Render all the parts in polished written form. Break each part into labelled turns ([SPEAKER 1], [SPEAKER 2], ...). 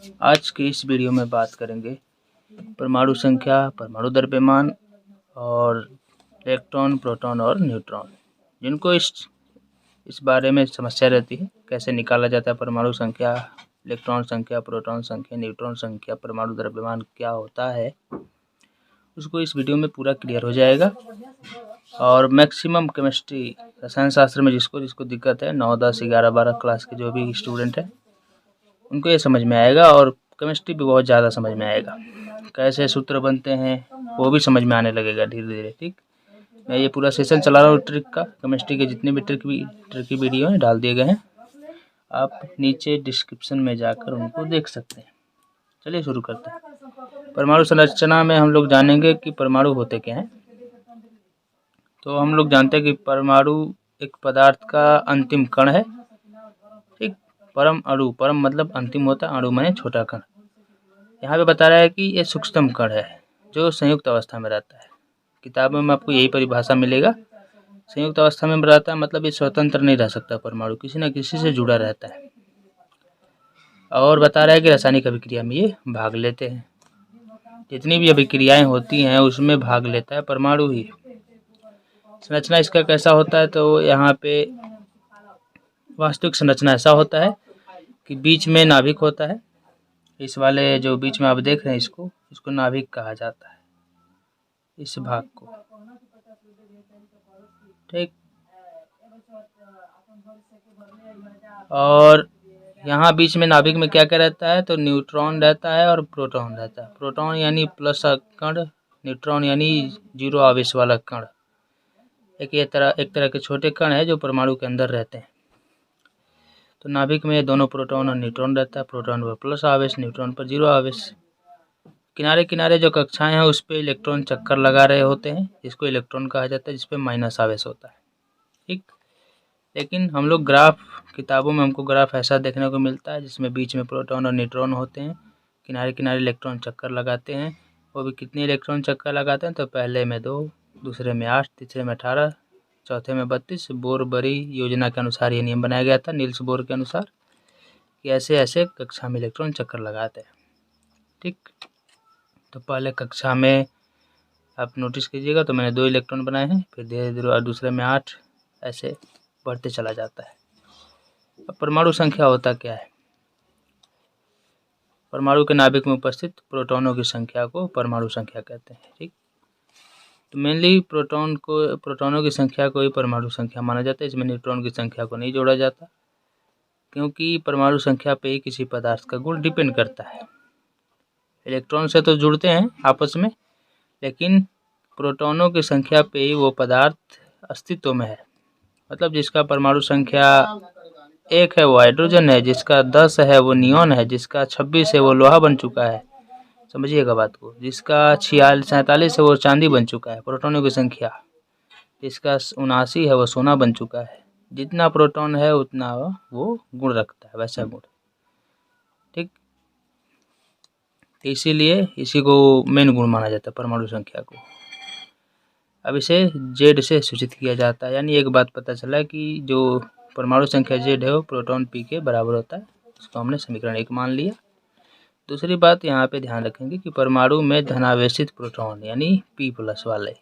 [SPEAKER 1] आज की इस वीडियो में बात करेंगे परमाणु संख्या, परमाणु द्रव्यमान और इलेक्ट्रॉन, प्रोटॉन और न्यूट्रॉन। जिनको इस बारे में समस्या रहती है, कैसे निकाला जाता है परमाणु संख्या, इलेक्ट्रॉन संख्या, प्रोटॉन संख्या, न्यूट्रॉन संख्या, परमाणु द्रव्यमान क्या होता है, उसको इस वीडियो में पूरा क्लियर हो जाएगा। और मैक्सिमम केमिस्ट्री, रसायन शास्त्र में जिसको दिक्कत है, 9, 10, 11, 12 क्लास के जो भी स्टूडेंट है उनको ये समझ में आएगा। और केमिस्ट्री भी बहुत ज़्यादा समझ में आएगा, कैसे सूत्र बनते हैं वो भी समझ में आने लगेगा धीरे धीरे। ठीक, मैं ये पूरा सेशन चला रहा हूँ ट्रिक का। केमिस्ट्री के जितने भी ट्रिक की वीडियो हैं डाल दिए गए हैं, आप नीचे डिस्क्रिप्शन में जाकर उनको देख सकते हैं। चलिए शुरू करते हैं। परमाणु संरचना में हम लोग जानेंगे कि परमाणु होते क्या हैं। तो हम लोग जानते हैं कि परमाणु एक पदार्थ का अंतिम कण है। ठीक, परम अणु, परम मतलब अंतिम होता है, अणु माने छोटा कण। यहाँ पे बता रहा है कि ये सूक्ष्म कण है जो संयुक्त अवस्था में रहता है। किताबों में आपको यही परिभाषा मिलेगा। संयुक्त अवस्था में रहता है मतलब ये स्वतंत्र नहीं रह सकता, परमाणु किसी न किसी से जुड़ा रहता है। और बता रहा है कि रासायनिक अभिक्रिया में ये भाग लेते हैं। जितनी भी अभिक्रियाएं होती हैं उसमें भाग लेता है परमाणु ही। संरचना इसका कैसा होता है, तो यहाँ पे वास्तविक संरचना ऐसा होता है कि बीच में नाभिक होता है। इस वाले जो बीच में आप देख रहे हैं इसको नाभिक कहा जाता है, इस भाग को। ठीक, और यहाँ बीच में नाभिक में क्या क्या रहता है, तो न्यूट्रॉन रहता है और प्रोटॉन रहता है। प्रोटॉन यानी प्लस कण, न्यूट्रॉन यानी जीरो आवेश वाला कण। एक तरह के छोटे कण है जो परमाणु के अंदर रहते हैं। तो नाभिक में दोनों प्रोटॉन और न्यूट्रॉन रहता है। प्रोटॉन पर प्लस आवेश, न्यूट्रॉन पर जीरो आवेश। किनारे किनारे जो कक्षाएं हैं उस पर इलेक्ट्रॉन चक्कर लगा रहे होते हैं, जिसको इलेक्ट्रॉन कहा जाता है, जिसपे माइनस आवेश होता है। ठीक, लेकिन हम लोग किताबों में हमको ग्राफ ऐसा देखने को मिलता है जिसमें बीच में प्रोटॉन और न्यूट्रॉन होते हैं, किनारे किनारे इलेक्ट्रॉन चक्कर लगाते हैं। वो भी कितने इलेक्ट्रॉन चक्कर लगाते हैं, तो पहले में 2, दूसरे में 8, तीसरे में 18, चौथे में 32। बोर-बरी योजना के अनुसार ये नियम बनाया गया था, नील्स बोर के अनुसार, कि ऐसे ऐसे कक्षा में इलेक्ट्रॉन चक्कर लगाते हैं। ठीक, तो पहले कक्षा में आप नोटिस कीजिएगा तो मैंने 2 इलेक्ट्रॉन बनाए हैं, फिर धीरे धीरे और दूसरे में 8, ऐसे बढ़ते चला जाता है। अब परमाणु संख्या होता क्या है? परमाणु के नाभिक में उपस्थित प्रोटॉनों की संख्या को परमाणु संख्या कहते हैं। ठीक, तो मेनली प्रोटॉनों की संख्या को ही परमाणु संख्या माना जाता है। इसमें न्यूट्रॉन की संख्या को नहीं जोड़ा जाता, क्योंकि परमाणु संख्या पे ही किसी पदार्थ का गुण डिपेंड करता है। इलेक्ट्रॉन से तो जुड़ते हैं आपस में, लेकिन प्रोटॉनों की संख्या पे ही वो पदार्थ अस्तित्व में है। मतलब जिसका परमाणु संख्या 1 है वो हाइड्रोजन है, जिसका 10 है वो नियॉन है, जिसका 26 है वो लोहा बन चुका है। समझिएगा बात को। जिसका 47 है वो चांदी बन चुका है, प्रोटॉनों की संख्या। जिसका 79 है वो सोना बन चुका है। जितना प्रोटॉन है उतना वो गुण रखता है, वैसा गुण। ठीक, इसीलिए इसी को मेन गुण माना जाता है, परमाणु संख्या को। अब इसे जेड से सूचित किया जाता है। यानी एक बात पता चला कि जो परमाणु संख्या जेड है वो प्रोटॉन पी के बराबर होता है। इसको हमने समीकरण 1 मान लिया। दूसरी बात यहाँ पे ध्यान रखेंगे कि परमाणु में धनावेशित प्रोटॉन यानी P+ वाले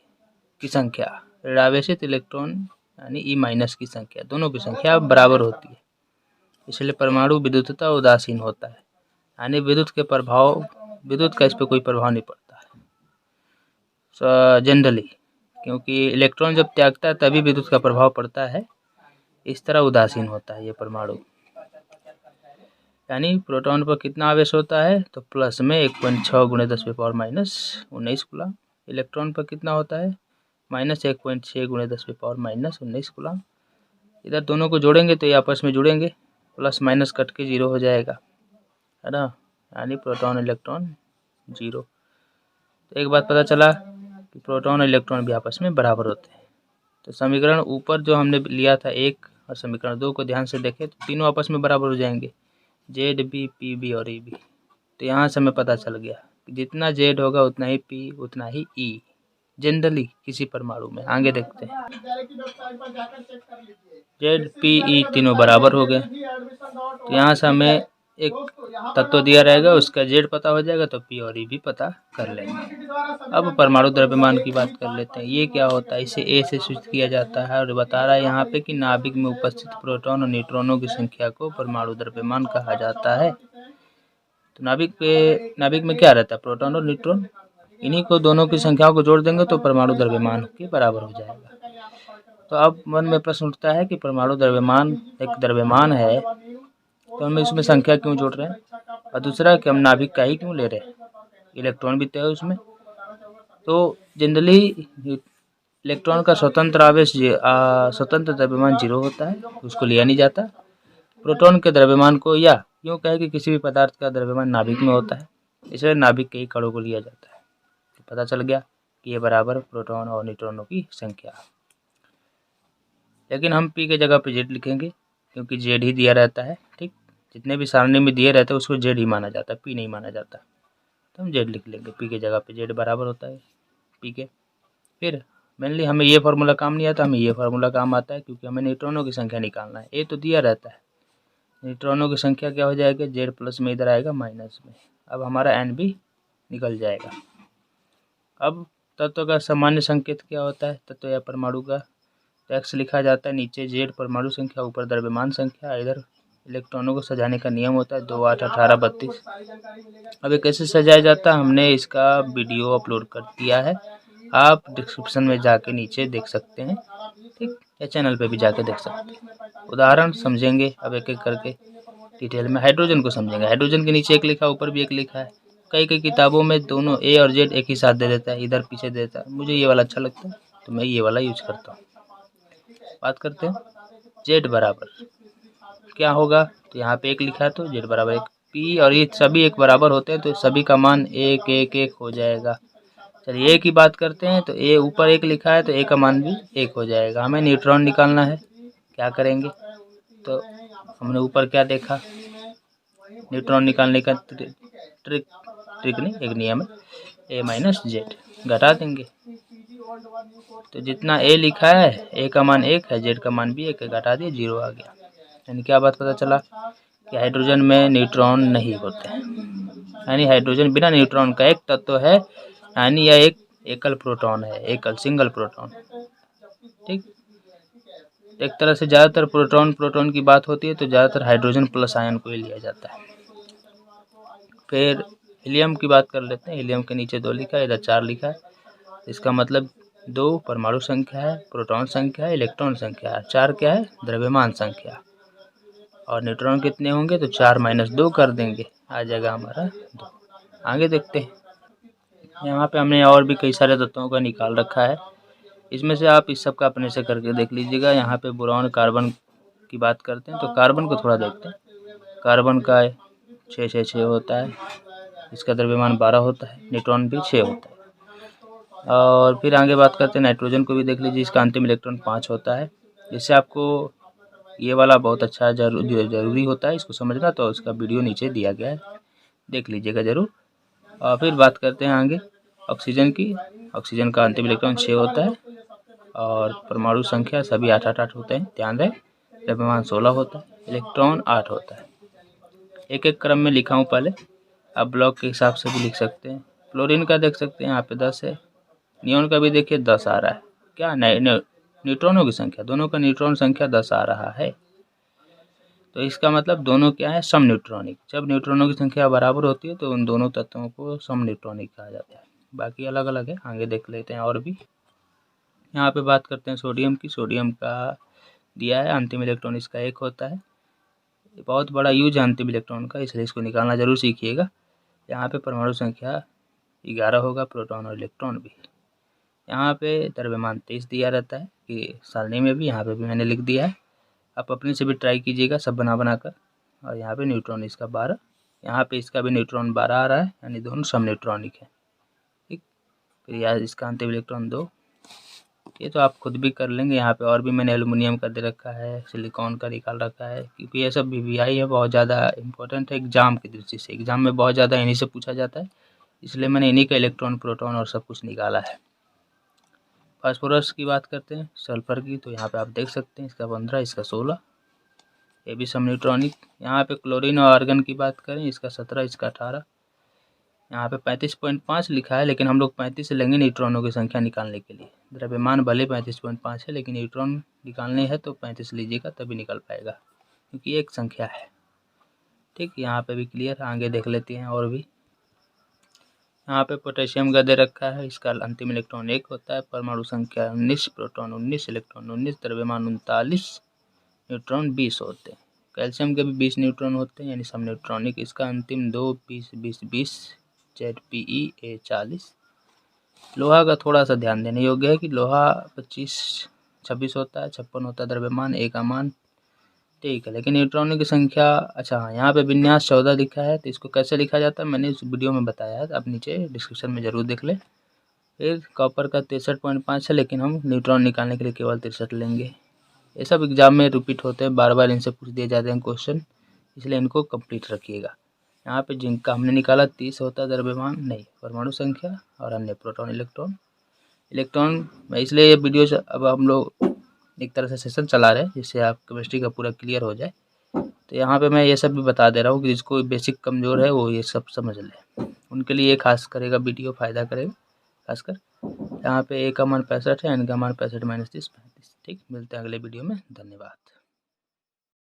[SPEAKER 1] की संख्या, ऋणावेशित इलेक्ट्रॉन यानी E- की संख्या, दोनों की संख्या बराबर होती है। इसलिए परमाणु विद्युतता उदासीन होता है, यानी विद्युत का इस पर कोई प्रभाव नहीं पड़ता है जनरली, क्योंकि इलेक्ट्रॉन जब त्यागता है तभी विद्युत का प्रभाव पड़ता है। इस तरह उदासीन होता है ये परमाणु। यानी प्रोटॉन पर कितना आवेश होता है, तो प्लस में 1.6 × 10⁻19 कूलम। इलेक्ट्रॉन पर कितना होता है, -1.6 × 10⁻19 कूलम। इधर दोनों को जोड़ेंगे तो ये आपस में जुड़ेंगे, प्लस माइनस कट के 0 हो जाएगा, है ना। यानी प्रोटॉन इलेक्ट्रॉन 0। तो एक बात पता चला कि प्रोटॉन और इलेक्ट्रॉन भी आपस में बराबर होते हैं। तो समीकरण ऊपर जो हमने लिया था 1 और समीकरण 2 को ध्यान से देखें तो तीनों आपस में बराबर हो जाएंगे, जेड बी, पी बी और ई बी। तो यहाँ से हमें पता चल गया कि जितना जेड होगा उतना ही पी, उतना ही ई, जनरली किसी परमाणु में। आगे देखते हैं, जेड पी ई तीनों बराबर हो गए। तो यहाँ से हमें एक तत्व दिया रहेगा, उसका जेड पता हो जाएगा तो पी और ई भी पता कर लेंगे। अब परमाणु द्रव्यमान की बात कर लेते हैं। ये क्या होता है, इसे ए से सूचित किया जाता है और बता रहा है यहाँ पे कि नाभिक में उपस्थित प्रोटॉन और न्यूट्रॉनों की संख्या को परमाणु द्रव्यमान कहा जाता है। तो नाभिक में क्या रहता है, प्रोटॉन और न्यूट्रॉन, इन्हीं को दोनों की संख्याओं को जोड़ देंगे तो परमाणु द्रव्यमान के बराबर हो जाएगा। तो अब मन में प्रश्न उठता है कि परमाणु द्रव्यमान एक द्रव्यमान है तो हम इसमें संख्या क्यों जोड़ रहे हैं, और दूसरा कि हम नाभिक का ही क्यों ले रहे हैं, इलेक्ट्रॉन भी तो है उसमें। तो जनरली इलेक्ट्रॉन का स्वतंत्र आवेश स्वतंत्र द्रव्यमान 0 होता है, उसको लिया नहीं जाता। प्रोटॉन के द्रव्यमान को या यूँ कहे कि किसी भी पदार्थ का द्रव्यमान नाभिक में होता है, इसलिए नाभिक के ही कणों को लिया जाता है। तो पता चल गया कि ये बराबर प्रोटॉन और न्यूट्रॉनों की संख्या। लेकिन हम पी के जगह पे जेड लिखेंगे क्योंकि जेड ही दिया रहता है। ठीक, जितने भी सारणी में दिए रहते हैं उसको जेड ही माना जाता है, पी नहीं माना जाता। तो हम जेड लिख लेंगे, पी के जगह पे जेड बराबर होता है पी के। फिर मेनली हमें ये फार्मूला काम नहीं आता, हमें ये फार्मूला काम आता है क्योंकि हमें न्यूट्रॉनों की संख्या निकालना है। ए तो दिया रहता है, न्यूट्रॉनों की संख्या क्या हो जाएगी, जेड प्लस में इधर आएगा माइनस में। अब हमारा एन भी निकल जाएगा। अब तत्व का सामान्य संकेत क्या होता है, तत्व या परमाणु का, तो एक्स लिखा जाता है, नीचे जेड परमाणु संख्या, ऊपर द्रव्यमान संख्या, इधर इलेक्ट्रॉनों को सजाने का नियम होता है 2, 8, 18, 32। अब ये कैसे सजाया जाता है, हमने इसका वीडियो अपलोड कर दिया है, आप डिस्क्रिप्शन में जाके नीचे देख सकते हैं। ठीक, या चैनल पे भी जाके देख सकते हैं। उदाहरण समझेंगे अब एक एक करके डिटेल में। हाइड्रोजन को समझेंगे, हाइड्रोजन के नीचे एक लिखा, ऊपर भी एक लिखा है। कई किताबों में दोनों ए और जेड एक ही साथ दे देता है, इधर पीछे देता है। मुझे ये वाला अच्छा लगता है तो मैं ये वाला यूज करता हूँ। बात करते हैं जेड बराबर क्या होगा, तो यहाँ पे एक लिखा है तो जेड बराबर 1। पी और ये सभी एक बराबर होते हैं तो सभी का मान 1 1 1 हो जाएगा। चलिए ए की बात करते हैं, तो ए ऊपर 1 लिखा है तो ए का मान भी 1 हो जाएगा। हमें न्यूट्रॉन निकालना है, क्या करेंगे, तो हमने ऊपर क्या देखा, न्यूट्रॉन निकालने का ट्रिक नहीं, एक नियम है, ए माइनस जेड, घटा देंगे। तो जितना ए लिखा है, ए का मान 1 है, जेड का मान भी 1 है, घटा दिए 0 आ गया। यानी क्या बात पता चला कि हाइड्रोजन में न्यूट्रॉन नहीं होते हैं, यानी हाइड्रोजन बिना न्यूट्रॉन का एक तत्व है, यानी यह एक एकल प्रोटॉन है, एकल सिंगल प्रोटॉन। ठीक, एक तरह से ज़्यादातर प्रोटॉन की बात होती है तो ज़्यादातर हाइड्रोजन प्लस आयन को ही लिया जाता है। फिर हीलियम की बात कर लेते हैं। हीलियम के नीचे 2 लिखा है, इधर 4 लिखा है। इसका मतलब 2 परमाणु संख्या है, प्रोटॉन संख्या है, इलेक्ट्रॉन संख्या है, 4 क्या है, द्रव्यमान संख्या। और न्यूट्रॉन कितने होंगे, तो 4 माइनस 2 कर देंगे, आ जाएगा हमारा 2। आगे देखते हैं, यहाँ पे हमने और भी कई सारे तत्वों का निकाल रखा है, इसमें से आप इस सब का अपने से करके देख लीजिएगा। यहाँ पे बोरॉन कार्बन की बात करते हैं तो कार्बन को थोड़ा देखते हैं। कार्बन का 6 6 6 होता है, इसका द्रव्यमान 12 होता है, न्यूट्रॉन भी 6 होता है। और फिर आगे बात करते हैं, नाइट्रोजन को भी देख लीजिए, इसका अंतिम इलेक्ट्रॉन 5 होता है। इससे आपको ये वाला बहुत अच्छा जरूरी होता है इसको समझना, तो इसका वीडियो नीचे दिया गया है, देख लीजिएगा ज़रूर। और फिर बात करते हैं आगे ऑक्सीजन की। ऑक्सीजन का अंतिम इलेक्ट्रॉन 6 होता है और परमाणु संख्या सभी 8 8 8 होते हैं, ध्यान रहे। द्रव्यमान 16 होता है, इलेक्ट्रॉन 8 होता है। एक एक क्रम में लिखा हूँ पहले, आप ब्लॉक के हिसाब से भी लिख सकते हैं। फ्लोरीन का देख सकते हैं यहाँ पे 10 है, नियॉन का भी देखिए 10 आ रहा है। क्या न्यूट्रॉनों की संख्या, दोनों का न्यूट्रॉन संख्या 10 आ रहा है, तो इसका मतलब दोनों क्या है, सम न्यूट्रॉनिक। जब न्यूट्रॉनों की संख्या बराबर होती है तो उन दोनों तत्वों को सम न्यूट्रॉनिक कहा जाता है। बाकी अलग अलग है, आगे देख लेते हैं और भी। यहाँ पे बात करते हैं सोडियम की। सोडियम का दिया है, अंतिम इलेक्ट्रॉन इसका 1 होता है। बहुत बड़ा यूज है अंतिम इलेक्ट्रॉन का, इसलिए इसको निकालना जरूर सीखिएगा। यहाँ पे परमाणु संख्या 11 होगा, प्रोटॉन और इलेक्ट्रॉन भी। यहाँ पे द्रव्यमान 23 दिया रहता है कि सारणी में भी, यहाँ पे भी मैंने लिख दिया है, आप अपने से भी ट्राई कीजिएगा सब बना कर। और यहाँ पे न्यूट्रॉन इसका 12, यहाँ पे इसका भी न्यूट्रॉन 12 आ रहा है, यानी दोनों सम न्यूट्रॉनिक है। ठीक, फिर यहाँ इसका अंतिम इलेक्ट्रॉन 2, ये तो आप खुद भी कर लेंगे। यहाँ पे और भी मैंने एल्युमिनियम का दे रखा है, सिलिकॉन का निकाल रखा है, क्योंकि ये सब VVI है, बहुत ज़्यादा इंपॉर्टेंट है एग्जाम की दृष्टि से। एग्जाम में बहुत ज़्यादा इन्हीं से पूछा जाता है, इसलिए मैंने इन्हीं का इलेक्ट्रॉन, प्रोटॉन और सब कुछ निकाला है। फास्फोरस की बात करते हैं, सल्फर की, तो यहाँ पे आप देख सकते हैं इसका 15, इसका 16, ये भी समन्यूट्रॉनिक। यहाँ पे क्लोरीन और आर्गन की बात करें, इसका 17, इसका 18। यहाँ पे 35.5 लिखा है, लेकिन हम लोग 35 लेंगे न्यूट्रॉनों की संख्या निकालने के लिए। द्रव्यमान भले 35.5 है, लेकिन न्यूट्रॉन निकालने है तो 35 लीजिएगा, तभी निकल पाएगा, क्योंकि एक संख्या है। ठीक, यहाँ पे भी क्लियर। आगे देख लेते हैं और भी। यहाँ पे पोटेशियम का दे रखा है, इसका अंतिम इलेक्ट्रॉन 1 होता है, परमाणु संख्या 19, प्रोटॉन 19, इलेक्ट्रॉन 19, द्रव्यमान 39, न्यूट्रॉन 20 होते हैं। कैल्शियम के भी 20 न्यूट्रॉन होते हैं, यानी सब न्यूट्रॉनिक। इसका अंतिम 2, 20, 20, 20, ZPE 40। लोहा का थोड़ा सा ध्यान देने योग्य है कि लोहा 25, 26 होता है, 56 होता है द्रव्यमान, A का मान। ठीक है, लेकिन न्यूट्रॉनों की संख्या, अच्छा हाँ, यहाँ पे विन्यास 14 लिखा है, तो इसको कैसे लिखा जाता है मैंने इस वीडियो में बताया है, आप नीचे डिस्क्रिप्शन में ज़रूर देख लें। फिर कॉपर का 63.5 है, लेकिन हम न्यूट्रॉन निकालने के लिए केवल 63 लेंगे। ये सब एग्जाम में रिपीट होते हैं, बार बार इनसे पूछ दिए जाते हैं क्वेश्चन, इसलिए इनको कंप्लीट रखिएगा। यहाँ पे जिंक का हमने निकाला 30 होता है द्रव्यमान, नहीं, परमाणु संख्या, और अन्य प्रोटॉन इलेक्ट्रॉन में। इसलिए ये वीडियो अब हम लोग एक तरह से सेशन चला रहे हैं, जिससे आप केमिस्ट्री का पूरा क्लियर हो जाए। तो यहाँ पे मैं ये सब भी बता दे रहा हूँ कि जिसको बेसिक कमज़ोर है वो ये सब समझ ले, उनके लिए खास करेगा वीडियो, फ़ायदा करेगा खासकर। यहाँ पे A का मान 65 है, N का मान 65 - 30 35। ठीक, मिलते हैं अगले वीडियो में, धन्यवाद।